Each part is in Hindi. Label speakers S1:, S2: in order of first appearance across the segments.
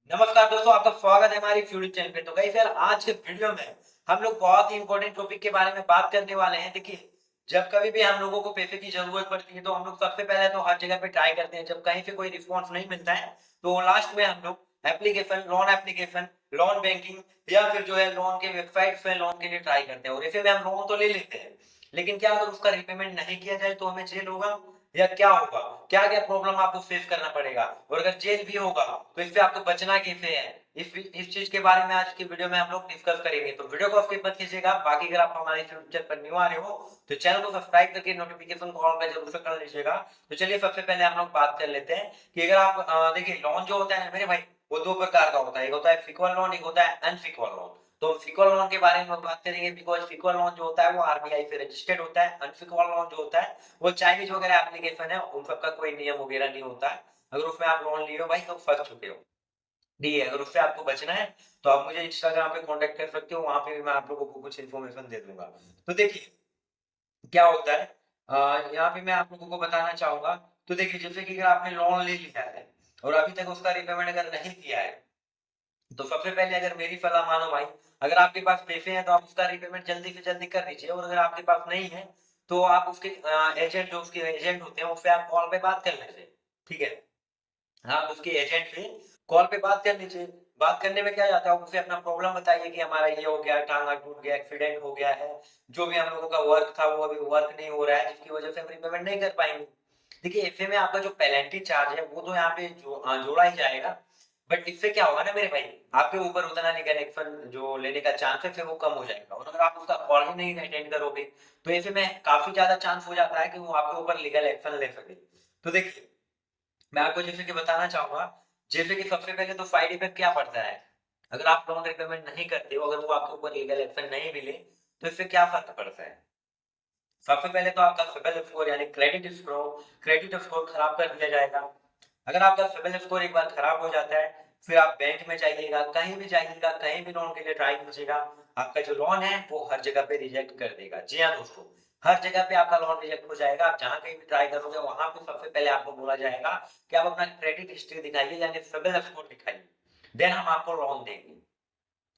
S1: नमस्कार दोस्तों, आपका स्वागत है हमारी यूट्यूब चैनल पे। तो गाइस यार, आज के वीडियो में हम लोग बहुत ही इंपॉर्टेंट टॉपिक के बारे में बात करने वाले हैं। देखिए, जब कभी भी हम लोगों को पैसे की जरूरत पड़ती है तो हम लोग सबसे पहले तो हर जगह पे ट्राई करते हैं। जब कहीं से कोई रिस्पॉन्स नहीं मिलता है तो लास्ट में हम लोग एप्लीकेशन, लोन बैंकिंग या फिर जो है लोन के वेबसाइट पे लोन के लिए ट्राई करते हैं। और ऐसे में हम लोन तो ले लेते हैं, लेकिन क्या अगर उसका रिपेमेंट नहीं किया जाए तो हमें जेल होगा या क्या होगा, क्या क्या प्रॉब्लम आपको फेस करना पड़ेगा। और अगर जेल भी होगा तो इससे आपको बचना कैसे है, इस चीज के बारे में आज की वीडियो में हम लोग डिस्कस करेंगे। तो वीडियो को स्किप मत कीजिएगा। बाकी अगर आप हमारे यूट्यूब चैनल पर न्यू आ रहे हो तो चैनल को सब्सक्राइब करके नोटिफिकेशन को ऑल पे जरूर से कर लीजिएगा। तो चलिए सबसे पहले हम लोग बात कर लेते हैं कि अगर आप देखिए, लोन जो होता है मेरे भाई, वो दो प्रकार का होता है। एक होता है सिक्योर लोन, एक होता है अनसिक्योर लोन। तो सिक्योर लोन के बारे में बात करेंगे बिकॉज सिक्योर लोन जो होता है वो आरबीआई से रजिस्टर्ड होता है। अनसिक्योर लोन जो होता है वो चाइनीज वगैरह एप्लीकेशन है, उन सबका कोई नियम वगैरह नहीं होता है। अगर उसमें आप लोन लिए हो भाई तो फंस चुके हो। ठीक है, अगर उससे आपको बचना है तो आप मुझे इंस्टाग्राम पे कांटेक्ट कर सकते हो, वहां पे भी मैं आप लोगों को कुछ इन्फॉर्मेशन दे दूंगा। तो देखिए क्या होता है, यहाँ पे मैं आप लोगों को बताना चाहूंगा। तो देखिए, जैसे कि अगर आपने लोन ले लिया है और अभी तक उसका रिपेमेंट अगर नहीं किया है तो सबसे पहले अगर मेरी सलाह मानो भाई, अगर आपके पास पैसे हैं तो आप उसका रिपेमेंट जल्दी से जल्दी कर दीजिए। और अगर आपके पास नहीं है तो आप उसके एजेंट, जो उसके एजेंट होते हैं उससे आप कॉल पे बात कर लीजिए। ठीक है, आप उसके एजेंट से कॉल पे बात कर लीजिए। बात करने में क्या जाता है, आप उसे अपना प्रॉब्लम बताइए कि हमारा ये हो गया, टांगा टूट गया, एक्सीडेंट हो गया है, जो भी हम लोगों का वर्क था वो अभी वर्क नहीं हो रहा है, जिसकी वजह से हम रिपेमेंट नहीं कर पाएंगे। देखिए, ऐसे में आपका जो पेनल्टी चार्ज है वो तो यहाँ पे जोड़ा ही जाएगा। बट इससे क्या होगा ना मेरे भाई, आपके ऊपर उतना लीगल एक्शन जो लेने का चांसेस है वो कम हो जाएगा। और अगर आप उसका कॉल ही नहीं अटेंड करोगे तो ऐसे में काफी ज्यादा चांस हो जाता है कि वो आपके ऊपर लीगल एक्शन ले सके। तो देखिए, मैं आपको जैसे कि बताना चाहूंगा, जैसे कि सबसे पहले तो साइड इफेक्ट क्या पड़ता है, अगर आप लोन रिपेमेंट नहीं करते हो, अगर वो आपके ऊपर लीगल एक्शन नहीं मिले तो इससे क्या फर्क पड़ता है। सबसे पहले तो आपका सिबिल स्कोर यानी क्रेडिट स्कोर खराब कर दिया जाएगा। अगर आपका सिबिल स्कोर एक बार खराब हो जाता है, फिर आप बैंक में जाइएगा, कहीं भी जाइएगा, कहीं भी लोन के लिए ट्राई कीजिएगा, आपका जो लोन है वो हर जगह पे रिजेक्ट कर देगा। जी हाँ दोस्तों, हर जगह पे आपका लोन रिजेक्ट हो जाएगा। आप जहां कहीं भी ट्राई करोगे वहां पे सबसे पहले आपको बोला जाएगा कि आप अपना क्रेडिट हिस्ट्री दिखाइए यानी सिबिल स्कोर दिखाइए, देन हम आपको लोन देंगे।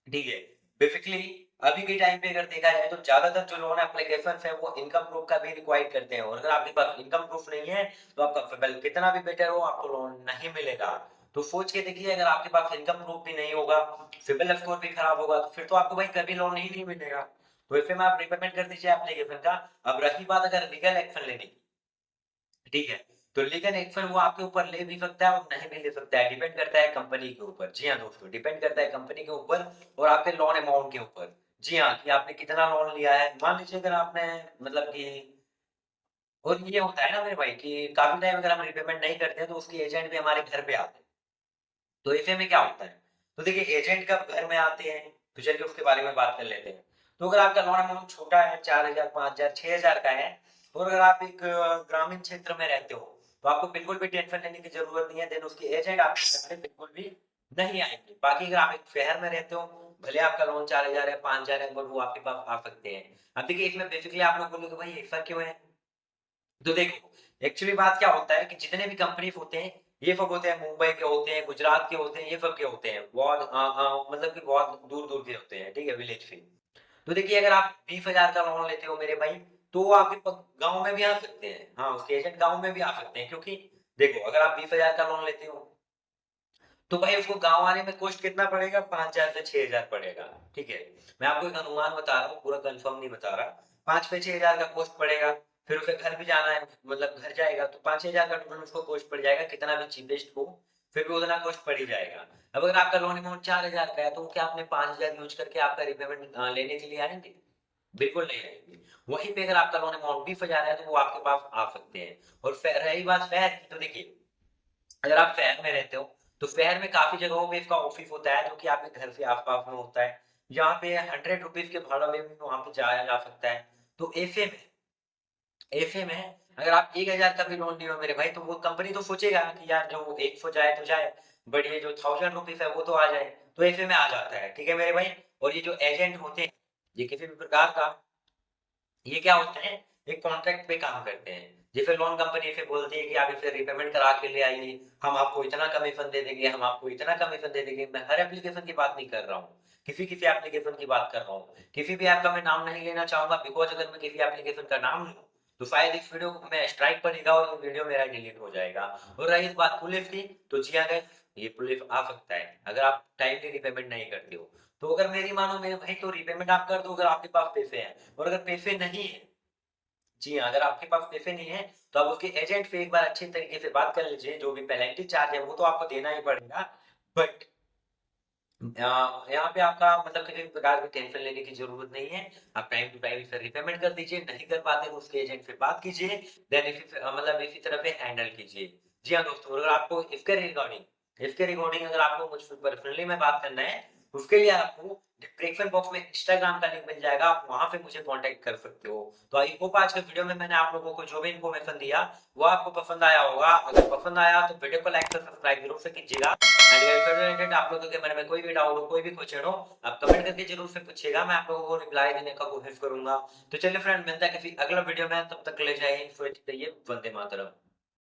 S1: ठीक है, बेसिकली अभी के टाइम पे अगर देखा जाए तो ज्यादातर जो लोन एप्लीकेशन है वो इनकम प्रूफ का भी रिक्वायर्ड करते हैं। और अगर आपके पास इनकम प्रूफ नहीं है तो आपका सिबिल कितना भी बेटर हो आपको लोन नहीं मिलेगा। तो सोच के देखिए, अगर आपके पास इनकम प्रूफ भी नहीं होगा, सिबिल स्कोर भी खराब होगा, तो फिर तो आपको भाई कभी लोन ही नहीं मिलेगा। तो ऐसे में आप रिपेमेंट कर दीजिए एप्लीकेशन का। अब रही बात अगर लीगल एक्शन लेने की, ठीक है, तो लीगल एक्शन वो आपके ऊपर ले भी सकता है और नहीं भी ले सकता है, डिपेंड करता है कंपनी के ऊपर। जी हाँ दोस्तों, डिपेंड करता है कंपनी के ऊपर और आपके लोन अमाउंट के ऊपर। जी हाँ, कि आपने कितना लोन लिया है। मान लीजिए अगर आपने मतलब कि, और ये होता है ना मेरे भाई कि काफी टाइम अगर हम रिपेमेंट नहीं करते हैं तो उसके एजेंट भी हमारे घर पे आते हैं। तो ऐसे में क्या होता है, तो देखिए एजेंट कब घर में आते हैं, तो चलिए उसके बारे में बात कर लेते हैं। तो अगर आपका लोन अमाउंट छोटा है, 4,000, 5,000, 6,000 का है, और अगर आप एक ग्रामीण क्षेत्र में रहते हो तो आपको बिल्कुल भी टेंशन लेने की जरूरत नहीं है। देन उसके एजेंट आपके घर पे बिल्कुल भी नहीं आएंगे। बाकी अगर आप एक शहर में रहते हो, भले आपका लोन 4,000 है, 5,000 है, बट वो आपके पास आ सकते हैं। अब देखिए, इसमें बेसिकली आप लोग बोलोगे भाई ऐसा क्यों है। तो देखो, एक्चुअली बात क्या होता है कि जितने भी कंपनीज होते हैं ये सब होते हैं, मुंबई के होते हैं, गुजरात के होते हैं, ये सब के होते हैं, बहुत मतलब कि बहुत दूर दूर के होते हैं। ठीक है, विलेज से। तो देखिए, अगर आप 20,000 का लोन लेते हो मेरे भाई, तो वो आपके गांव में भी आ सकते हैं। हाँ, उसके एजेंट गांव में भी आ सकते हैं, क्योंकि देखो अगर आप 20,000 का लोन लेते हो तो भाई उसको गाँव आने में कॉस्ट कितना पड़ेगा, 5,000 से 6,000 पड़ेगा। ठीक है, मैं आपको एक अनुमान बता रहा हूँ, पूरा कंफर्म नहीं बता रहा। 5 से 6,000 का कॉस्ट पड़ेगा। फिर उसे घर भी जाना है, मतलब घर जाएगा तो 5-6,000 का टोटल उसको कॉस्ट पड़ जाएगा, कितना भी चीपेस्ट हो फिर भी उतना कॉस्ट पड़ ही जाएगा। अब अगर आपका लोन अमाउंट 4,000 का है तो क्या आपने 5,000 यूज करके आपका रिपेमेंट लेने के लिए आएंगे? बिल्कुल नहीं आएंगे। वहीं पे अगर आपका लोन अमाउंट 20,000 है तो वो आपके पास आ सकते हैं। और रही बात शहर की, तो देखिए अगर आप शहर में रहते हो तो शहर में काफी जगहों पे इसका ऑफिस होता है जो कि आपके घर से आसपास में होता है, जहाँ पे 100 रुपीज के भाड़ा में भी वहां पे जाया जा सकता है। तो ऐसे में अगर आप 1,000 का भी लोन लियो मेरे भाई, तो वो कंपनी तो सोचेगा कि यार जो 100 जाए तो जाए, बट ये जो 1,000 रुपीज है वो तो आ जाए। तो ऐसे में आ जाता है। ठीक है मेरे भाई, और ये जो एजेंट होते हैं ये किसी भी प्रकार का, ये क्या होते हैं, एक कॉन्ट्रैक्ट पे काम करते हैं। ये फिर लोन कंपनी फिर बोलती है कि आप फिर रीपेमेंट करा के ले आइए, हम आपको इतना कमीशन दे देंगे, हम आपको इतना कमीशन दे देंगे। मैं हर एप्लीकेशन की बात नहीं कर रहा हूँ, किसी किसी एप्लीकेशन की बात कर रहा हूँ। किसी भी ऐप का मैं नाम नहीं लेना चाहूंगा, बिकॉज अगर मैं किसी एप्लीकेशन का नाम लूँ तो शायद इस वीडियो को मैं स्ट्राइक पड़ेगा और ये वीडियो मेरा डिलीट हो जाएगा। और रही इस बात पुलिस की, तो जी हाँ guys, ये पुलिस आ सकता है अगर आप टाइमली रीपेमेंट नहीं करते हो। तो अगर मेरी मानो मेरे भाई, तो रीपेमेंट आप कर दो अगर आपके पास पैसे हैं। और अगर पैसे नहीं है, जी हाँ, अगर आपके पास पैसे नहीं है तो आप उसके एजेंट से एक बार अच्छे तरीके से बात कर लीजिए। जो भी पेनल्टी चार्ज है वो तो आपको देना ही पड़ेगा, बट यहाँ पे आपका मतलब किसी भी प्रकार की टेंशन लेने की जरूरत नहीं है। आप टाइम टू टाइम इसे रिपेमेंट कर दीजिए, नहीं कर पाते तो उसके एजेंट से बात कीजिए, देन मतलब इसी तरह से हैंडल कीजिए। जी हाँ दोस्तों, अगर आपको इसके रिगार्डिंग अगर आपको मुझ पर्सनली में बात करना है, उसके लिए आपको डिस्क्रिप्शन बॉक्स में इंस्टाग्राम का लिंक मिल जाएगा, आप वहां पे मुझे कांटेक्ट कर सकते हो। तो आई होप आज के वीडियो में मैंने आप लोगों को जो भी इन्फॉर्मेशन दिया वो आपको पसंद आया होगा। अगर पसंद आया तो वीडियो को लाइक और सब्सक्राइब जरूर से कीजिएगा। एंड इससे रिलेटेड आप लोगों के मन में कोई भी डाउट हो, कोई भी क्वेश्चन हो, आप कमेंट करके जरूर से पूछिएगा, मैं आप लोगों को रिप्लाई देने का कोशिश करूंगा। तो चलिए फ्रेंड, मिलता है किसी अगला वीडियो में, तब तक ले जाइए, वंदे मातरम।